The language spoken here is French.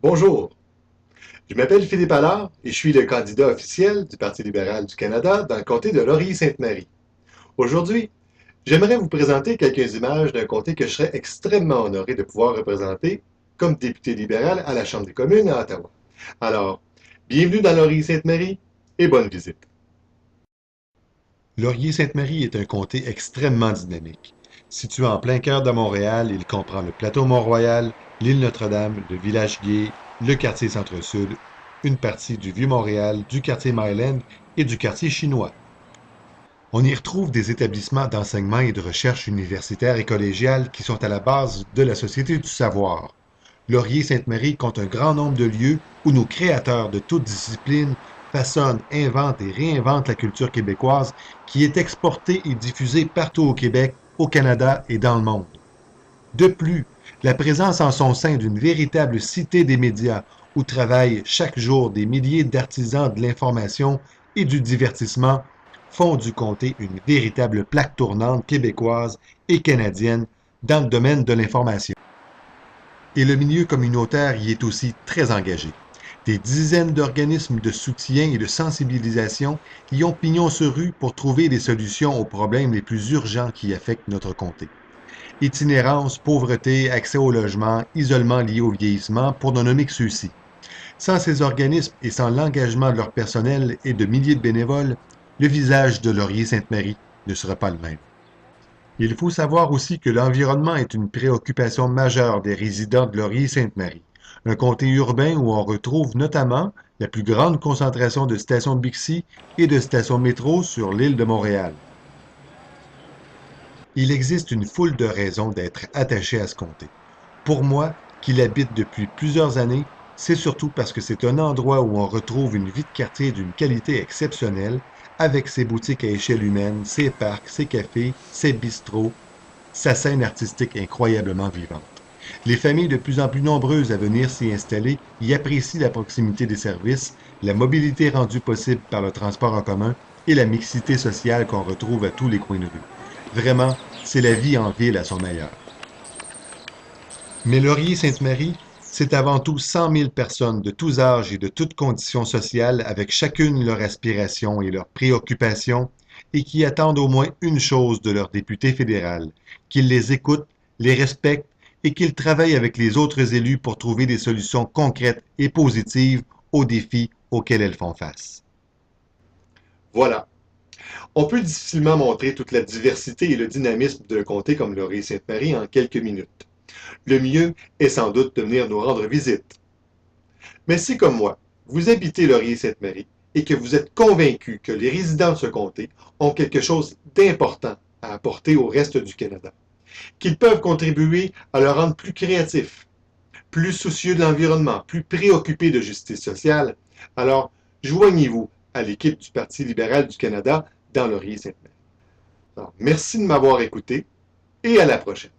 Bonjour, je m'appelle Philippe Allard et je suis le candidat officiel du Parti libéral du Canada dans le comté de Laurier-Sainte-Marie. Aujourd'hui, j'aimerais vous présenter quelques images d'un comté que je serais extrêmement honoré de pouvoir représenter comme député libéral à la Chambre des communes à Ottawa. Alors, bienvenue dans Laurier-Sainte-Marie et bonne visite. Laurier-Sainte-Marie est un comté extrêmement dynamique. Situé en plein cœur de Montréal, il comprend le plateau Mont-Royal, l'île Notre-Dame, le village gay, le quartier Centre-Sud, une partie du Vieux-Montréal, du quartier Myland et du quartier chinois. On y retrouve des établissements d'enseignement et de recherche universitaire et collégiale qui sont à la base de la Société du savoir. Laurier-Sainte-Marie compte un grand nombre de lieux où nos créateurs de toutes disciplines façonnent, inventent et réinventent la culture québécoise qui est exportée et diffusée partout au Québec, au Canada et dans le monde. De plus, la présence en son sein d'une véritable cité des médias où travaillent chaque jour des milliers d'artisans de l'information et du divertissement font du comté une véritable plaque tournante québécoise et canadienne dans le domaine de l'information. Et le milieu communautaire y est aussi très engagé. Des dizaines d'organismes de soutien et de sensibilisation y ont pignon sur rue pour trouver des solutions aux problèmes les plus urgents qui affectent notre comté. Itinérance, pauvreté, accès au logement, isolement lié au vieillissement, pour ne nommer que ceux-ci. Sans ces organismes et sans l'engagement de leur personnel et de milliers de bénévoles, le visage de Laurier-Sainte-Marie ne sera pas le même. Il faut savoir aussi que l'environnement est une préoccupation majeure des résidents de Laurier-Sainte-Marie, un comté urbain où on retrouve notamment la plus grande concentration de stations Bixi et de stations métro sur l'île de Montréal. Il existe une foule de raisons d'être attaché à ce comté. Pour moi, qui l'habite depuis plusieurs années, c'est surtout parce que c'est un endroit où on retrouve une vie de quartier d'une qualité exceptionnelle, avec ses boutiques à échelle humaine, ses parcs, ses cafés, ses bistrots, sa scène artistique incroyablement vivante. Les familles de plus en plus nombreuses à venir s'y installer y apprécient la proximité des services, la mobilité rendue possible par le transport en commun et la mixité sociale qu'on retrouve à tous les coins de rue. Vraiment, c'est la vie en ville à son meilleur. Mais Laurier-Sainte-Marie, c'est avant tout 100 000 personnes de tous âges et de toutes conditions sociales avec chacune leurs aspirations et leurs préoccupations et qui attendent au moins une chose de leur député fédéral, qu'ils les écoutent, les respectent et qu'ils travaillent avec les autres élus pour trouver des solutions concrètes et positives aux défis auxquels elles font face. Voilà, on peut difficilement montrer toute la diversité et le dynamisme d'un comté comme Laurier-Sainte-Marie en quelques minutes. Le mieux est sans doute de venir nous rendre visite. Mais si, comme moi, vous habitez Laurier-Sainte-Marie et que vous êtes convaincu que les résidents de ce comté ont quelque chose d'important à apporter au reste du Canada, qu'ils peuvent contribuer à le rendre plus créatif, plus soucieux de l'environnement, plus préoccupé de justice sociale, alors joignez-vous à l'équipe du Parti libéral du Canada dans Laurier-Sainte-Marie. Merci de m'avoir écouté et à la prochaine.